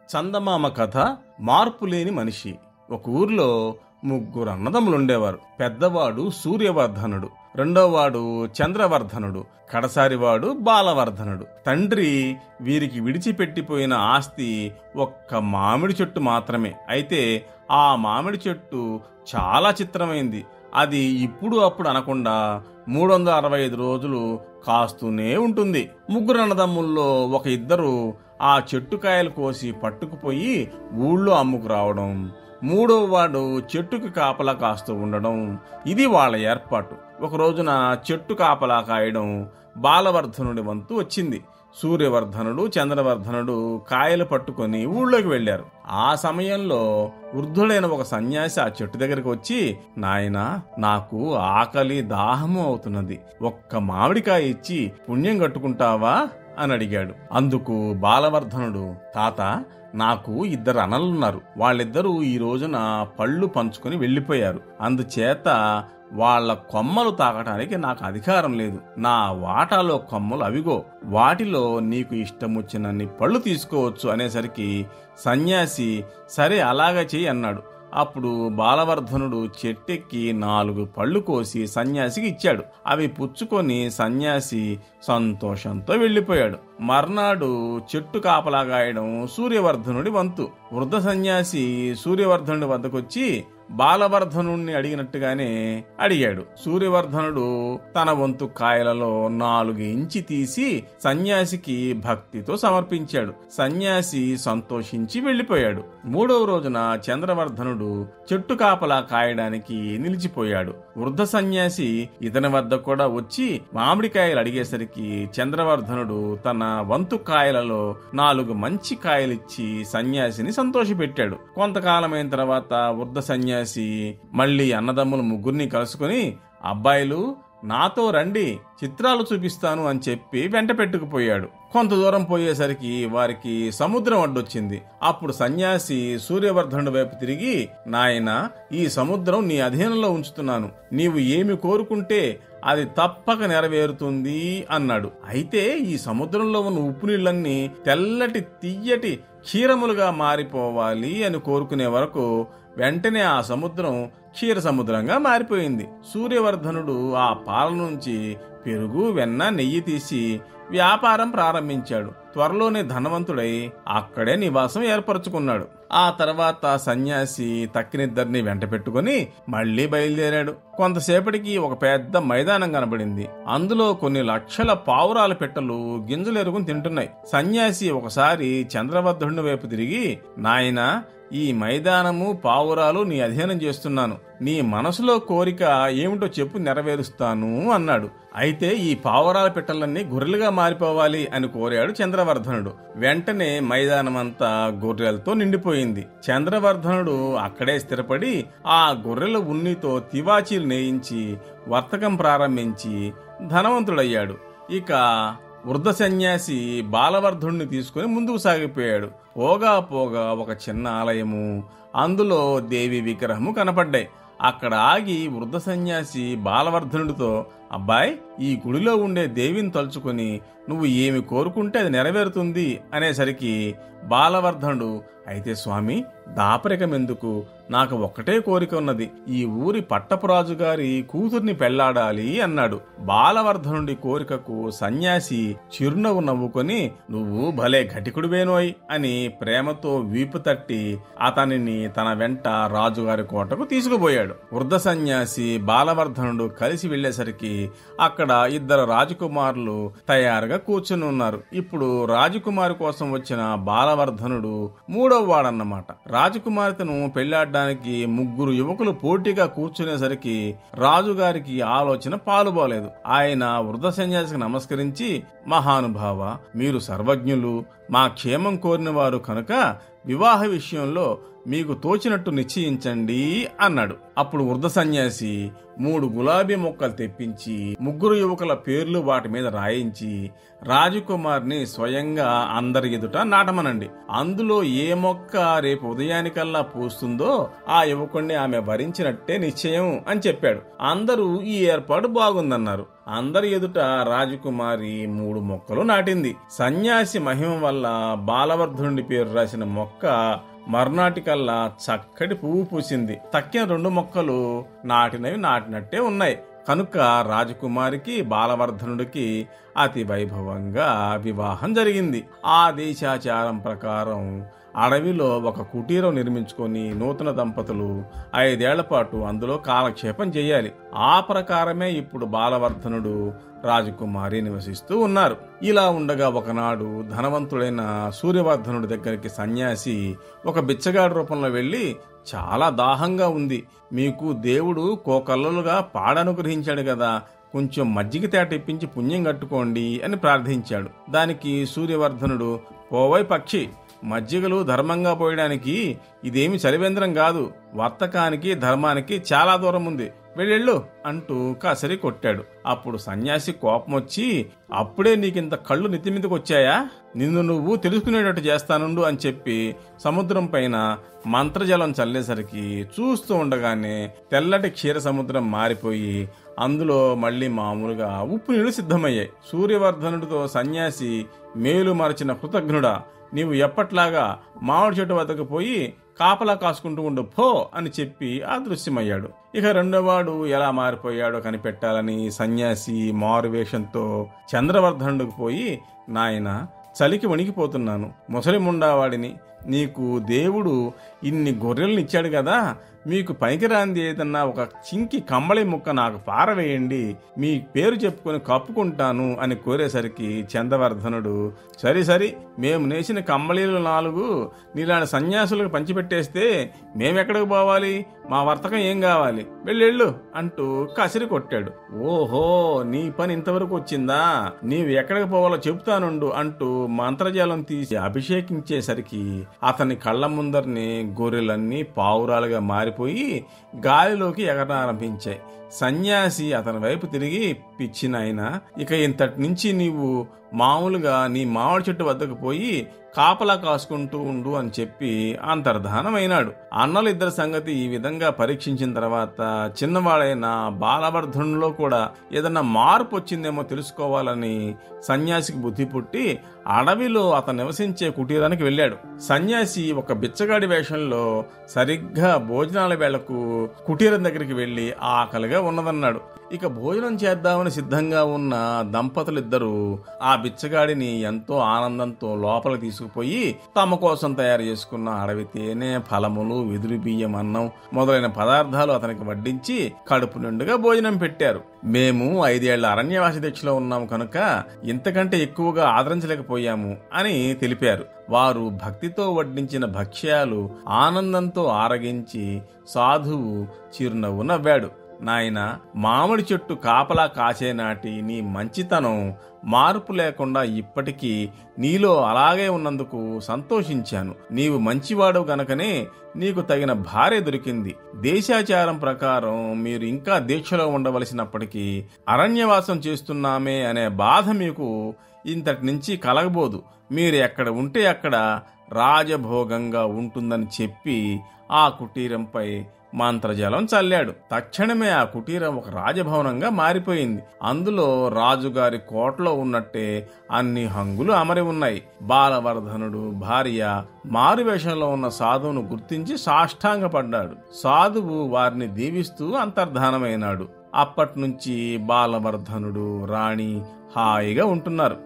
చందమామ కథ మార్పులేని మనిషి. ఒక ఊర్లో ముగ్గురు అన్నదమ్ములుండేవారు. పెద్దవాడు సూర్యవర్ధనుడు, రెండోవాడు చంద్రవర్ధనుడు, కడసారివాడు బాలవర్ధనుడు. తండ్రి వీరికి విడిచిపెట్టిపోయిన ఆస్తి ఒక్క మామిడి చెట్టు మాత్రమే. అయితే ఆ మామిడి చెట్టు చాలా చిత్రమైంది. అది ఇప్పుడు అప్పుడు అనకుండా 365 రోజులు కాస్తూనే ఉంటుంది. ముగ్గురు అన్నదమ్ముల్లో ఒక ఇద్దరు ఆ చెట్టు కాయలు కోసి పట్టుకుపోయి ఊళ్ళో అమ్ముకు రావడం, మూడో వాడు చెట్టుకి కాపలా కాస్తూ ఉండడం, ఇది వాళ్ళ ఏర్పాటు. ఒక రోజున చెట్టు కాపలా కాయడం బాలవర్ధనుడి వంతు వచ్చింది. సూర్యవర్ధనుడు, చంద్రవర్ధనుడు కాయలు పట్టుకొని ఊళ్ళోకి వెళ్లారు. ఆ సమయంలో వృద్ధుడైన ఒక సన్యాసి ఆ చెట్టు దగ్గరికి వచ్చి, నాయనా, నాకు ఆకలి దాహము అవుతున్నది, ఒక్క మామిడికాయ ఇచ్చి పుణ్యం కట్టుకుంటావా అని అడిగాడు. అందుకు బాలవర్ధనుడు, తాత, నాకు 2 అన్నలున్నారు. వాళ్ళిద్దరూ ఈ రోజున పళ్ళు పంచుకొని వెళ్లిపోయారు. అందుచేత వాళ్ళ కొమ్మలు తాకటానికి నాకు అధికారం లేదు. నా వాటాలో కొమ్మలు అవిగో, వాటిలో నీకు ఇష్టమొచ్చినన్ని పళ్ళు తీసుకోవచ్చు అనేసరికి సన్యాసి సరే అలాగే చెయ్యి అన్నాడు. అప్పుడు బాలవర్ధనుడు చెట్టెక్కి 4 పళ్ళు కోసి సన్యాసికి ఇచ్చాడు. అవి పుచ్చుకొని సన్యాసి సంతోషంతో వెళ్లిపోయాడు. మర్నాడు చెట్టు కాపలా కాయడం సూర్యవర్ధనుడి వంతు. వృద్ధ సన్యాసి సూర్యవర్ధనుడి వద్దకొచ్చి బాలవర్ధనుణ్ణి అడిగినట్టుగానే అడిగాడు. సూర్యవర్ధనుడు తన వంతు కాయలలో 4 ఇంచి తీసి సన్యాసికి భక్తితో సమర్పించాడు. సన్యాసి సంతోషించి వెళ్లిపోయాడు. 3వ రోజున చంద్రవర్ధనుడు చెట్టు కాపలా కాయడానికి నిలిచిపోయాడు. వృద్ధ సన్యాసి ఇతని వద్ద కూడా వచ్చి మామిడికాయలు అడిగేసరికి చంద్రవర్ధనుడు తన వంతు కాయలలో 4 మంచి కాయలిచ్చి సన్యాసిని సంతోషపెట్టాడు. కొంతకాలమైన తర్వాత వృద్ధ సన్యాసి మళ్ళీ అన్నదమ్ములు ముగ్గురిని కలుసుకుని, అబ్బాయిలు, నాతో రండి, చిత్రాలు చూపిస్తాను అని చెప్పి వెంట పెట్టుకుపోయాడు. కొంత దూరం పోయేసరికి వారికి సముద్రం అడ్డొచ్చింది. అప్పుడు సన్యాసి సూర్యవర్ధనుడి వైపు తిరిగి, నాయనా, ఈ సముద్రం నీ అధీనంలో ఉంచుతున్నాను, నీవు ఏమి కోరుకుంటే అది తప్పక నెరవేరుతుంది అన్నాడు. అయితే ఈ సముద్రంలో ఉన్న ఉప్పు నీళ్లన్నీ తెల్లటి తీయటి క్షీరములుగా మారిపోవాలి అని కోరుకునే వరకు వెంటనే ఆ సముద్రం క్షీర సముద్రంగా మారిపోయింది. సూర్యవర్ధనుడు ఆ పాల నుంచి పెరుగు, వెన్న, నెయ్యి తీసి వ్యాపారం ప్రారంభించాడు. త్వరలోనే ధనవంతుడై అక్కడే నివాసం ఏర్పరచుకున్నాడు. ఆ తర్వాత సన్యాసి తక్కినిద్దరిని వెంట పెట్టుకుని మళ్లీ బయలుదేరాడు. కొంతసేపటికి ఒక పెద్ద మైదానం కనబడింది. అందులో కొన్ని లక్షల పావురాల పెట్టలు గింజలు ఎరుగుని తింటున్నాయి. సన్యాసి ఒకసారి చంద్రవర్ధనుడి వైపు తిరిగి, నాయనా, ఈ మైదానము, పావురాలు నీ అధీనం చేస్తున్నాను, నీ మనసులో కోరిక ఏమిటో చెప్పు, నెరవేరుస్తాను అన్నాడు. అయితే ఈ పావురాల పెట్టలన్నీ గొర్రెలుగా మారిపోవాలి అని కోరాడు చంద్రవర్ధనుడు. వెంటనే మైదానమంతా గొర్రెలతో నిండిపోయింది. చంద్రవర్ధనుడు అక్కడే స్థిరపడి ఆ గొర్రెల ఉన్నితో తివాచీలు నేయించి వర్తకం ప్రారంభించి ధనవంతుడయ్యాడు. ఇక వృద్ధ సన్యాసి బాలవర్ధనుడిని తీసుకుని ముందుకు సాగిపోయాడు. పోగా పోగా ఒక చిన్న ఆలయము, అందులో దేవి విగ్రహము కనపడ్డాయి. అక్కడ ఆగి వృద్ధ సన్యాసి బాలవర్ధనుడితో, అబ్బాయ్, ఈ గుడిలో ఉండే దేవిని తలుచుకుని నువ్వు ఏమి కోరుకుంటే అది నెరవేరుతుంది అనేసరికి బాలవర్ధనుడు, అయితే స్వామి, దాపరికమెందుకు, నాకు ఒక్కటే కోరిక ఉన్నది, ఈ ఊరి పట్టపురాజు గారి కూతుర్ని పెళ్లాడాలి అన్నాడు. బాలవర్ధనుడి కోరికకు సన్యాసి చిరునవ్వు నవ్వుకొని, నువ్వు భలే ఘటికుడివేనోయ్ అని ప్రేమతో వీపు తట్టి అతనిని తన వెంట రాజుగారి కోటకు తీసుకుపోయాడు. వృద్ధ సన్యాసి బాలవర్ధనుడు కలిసి వెళ్లేసరికి అక్కడ 2 రాజకుమారులు తయారుగా కూర్చుని ఉన్నారు. ఇప్పుడు రాజకుమారి కోసం వచ్చిన బాలవర్ధనుడు 3వ వాడన్నమాట. రాజకుమార్తెను పెళ్లాడడానికి 3 యువకులు పోటీగా కూర్చునేసరికి రాజుగారికి ఆలోచన పాలుబోలేదు. ఆయన వృద్ధ సన్యాసికి నమస్కరించి, మహానుభావ, మీరు సర్వజ్ఞులు, మా క్షేమం కోరిన వారు కనుక వివాహ విషయంలో మీకు తోచినట్టు నిశ్చయించండి అన్నాడు. అప్పుడు వృద్ధ సన్యాసి 3 గులాబీ మొక్కలు తెప్పించి 3 యువకుల పేర్లు వాటి మీద రాయించి రాజకుమార్ని స్వయంగా అందరి ఎదుట నాటమనండి. అందులో ఏ మొక్క రేపు ఉదయానికల్లా పూస్తుందో ఆ యువకుణ్ణి ఆమె వరించినట్టే నిశ్చయం అని చెప్పాడు. అందరూ ఈ ఏర్పాటు బాగుందన్నారు. అందరి ఎదుట రాజకుమారి 3 మొక్కలు నాటింది. సన్యాసి మహిమ వల్ల బాలవర్ధనుడి పేరు రాసిన మొక్క మర్నాటికల్లా చక్కటి పువ్వు పూసింది. తక్కిన 2 మొక్కలు నాటినవి నాటినట్టే ఉన్నాయి. కనుక రాజకుమారికి బాలవర్ధనుడికి అతి వైభవంగా వివాహం జరిగింది. ఆ దేశాచారం ప్రకారం అడవిలో ఒక కుటీరం నిర్మించుకొని నూతన దంపతులు 5 ఏళ్ల పాటు అందులో కాలక్షేపం చేయాలి. ఆ ప్రకారమే ఇప్పుడు బాలవర్ధనుడు రాజకుమారి నివసిస్తూ ఉన్నారు. ఇలా ఉండగా ఒకనాడు ధనవంతుడైన సూర్యవర్ధనుడి దగ్గరికి సన్యాసి ఒక బిచ్చగాడి రూపంలో వెళ్లి, చాలా దాహంగా ఉంది, మీకు దేవుడు కోకల్లలుగా పాడనుగ్రహించాడు కదా, కొంచెం మజ్జిగ తేట ఇప్పించి పుణ్యం కట్టుకోండి అని ప్రార్థించాడు. దానికి సూర్యవర్ధనుడు, పోవై పక్షి, మజ్జిగలు ధర్మంగా పోయడానికి ఇదేమి చలివేంద్రం కాదు, వర్తకానికి ధర్మానికి చాలా దూరం ఉంది, వెళ్ళెళ్ళు అంటూ కసరి కొట్టాడు. అప్పుడు సన్యాసి కోపమొచ్చి, అప్పుడే నీకింత కళ్ళు నెత్తిమీదకొచ్చాయా, నిన్ను నువ్వు తెలుసుకునేటట్టు చేస్తానుండు అని చెప్పి సముద్రం పైన మంత్రజలం చల్లేసరికి చూస్తూ ఉండగానే తెల్లటి క్షీర సముద్రం మారిపోయి అందులో మళ్లీ మామూలుగా ఉప్పు నీళ్లు సిద్ధమయ్యాయి. సూర్యవర్ధనుడితో సన్యాసి, మేలు మరచిన కృతజ్ఞుడా, నీవు ఎప్పట్లాగా మామిడి చెట్టు వద్దకు పోయి కాపలా కాసుకుంటూ ఉండు పో అని చెప్పి అదృశ్యమయ్యాడు. ఇక రెండోవాడు ఎలా మారిపోయాడో కనిపెట్టాలని సన్యాసి మారువేషంతో చంద్రవర్ధనుడికి పోయి, నాయనా చలికి వణికిపోతున్నాను, ముసలి ముండావాడిని, నీకు దేవుడు ఇన్ని గొర్రెలను ఇచ్చాడు కదా, మీకు పనికిరాంది ఏదన్నా ఒక చింకి కంబళి ముక్క నాకు పారవేయండి, మీ పేరు చెప్పుకొని కప్పుకుంటాను అని కోరేసరికి చంద్రవర్ధనుడు, సరి మేము నేసిన కంబళీలు 4 నీలాంటి సన్యాసులకు పంచిపెట్టేస్తే మేమెక్కడికి పోవాలి, మా వర్తకం ఏం కావాలి, వెళ్ళెళ్ళు అంటూ కసిరి కొట్టాడు. ఓహో, నీ పని ఇంతవరకు వచ్చిందా, నీవు ఎక్కడికి పోవాలో చెబుతానుండు అంటూ మంత్రజాలం తీసి అభిషేకించేసరికి అతని కళ్ల ముందరిని గొర్రెలన్నీ పావురాలుగా మారిపోయి గాలిలోకి ఎగరారంభించాయి. సన్యాసి అతని వైపు తిరిగి, పిచ్చినాయనా, ఇక ఇంతటి నుంచి నీవు మామూలుగా నీ మామిడి చెట్టు వద్దకు పోయి కాపలా కాసుకుంటూ ఉండు అని చెప్పి అంతర్ధానమైనాడు. అన్నలిద్దరి సంగతి ఈ విధంగా పరీక్షించిన తర్వాత చిన్నవాడైన బాలవర్ధనులో కూడా ఏదన్నా మార్పు వచ్చిందేమో తెలుసుకోవాలని సన్యాసికి బుద్ధి పుట్టి అడవిలో అతను నివసించే కుటీరానికి వెళ్ళాడు. సన్యాసి ఒక బిచ్చగాడి వేషంలో సరిగ్గా భోజనాల వేళకు కుటీరం దగ్గరికి వెళ్లి ఆకలిగా ఉన్నదన్నాడు. ఇక భోజనం చేద్దామని సిద్ధంగా ఉన్న దంపతులిద్దరూ ఆ బిచ్చగాడిని ఎంతో ఆనందంతో లోపలికి తీసుకుపోయి తమ కోసం తయారు చేసుకున్న అడవి తేనె, ఫలములు, వెదురు బియ్యం, అన్నం మొదలైన పదార్థాలు అతనికి వడ్డించి కడుపు నిండుగా భోజనం పెట్టారు. మేము 5 ఏళ్ల అరణ్యవాస దీక్షలో ఉన్నాము కనుక ఇంతకంటే ఎక్కువగా ఆదరించలేకపోయాము అని తెలిపారు. వారు భక్తితో వడ్డించిన భక్ష్యాలు ఆనందంతో ఆరగించి సాధువు చిరునవ్వు నవ్వాడు. నాయనా, మామిడి చెట్టు కాపలా కాసే నాటి నీ మంచితనం మార్పు లేకుండా ఇప్పటికీ నీలో అలాగే ఉన్నందుకు సంతోషించాను. నీవు మంచివాడు గనకనే నీకు తగిన భార్య దొరికింది. దేశాచారం ప్రకారం మీరు ఇంకా దీక్షలో ఉండవలసినప్పటికీ అరణ్యవాసం చేస్తున్నామే అనే బాధ మీకు ఇంతటి నుంచి కలగబోదు. మీరు ఎక్కడ ఉంటే అక్కడ రాజభోగంగా ఉంటుందని చెప్పి ఆ కుటీరంపై మంత్రజలం చల్లాడు. తక్షణమే ఆ కుటీరం ఒక రాజభవనంగా మారిపోయింది. అందులో రాజుగారి కోటలో ఉన్నట్టే అన్ని హంగులు అమరి ఉన్నాయి. బాలవర్ధనుడు భార్య మారువేషంలో ఉన్న సాధువును గుర్తించి సాష్టాంగపడ్డాడు. సాధువు వారిని దీవిస్తూ అంతర్ధానమైనాడు. అప్పట్నుంచి బాలవర్ధనుడు రాణి హాయిగా ఉంటున్నారు.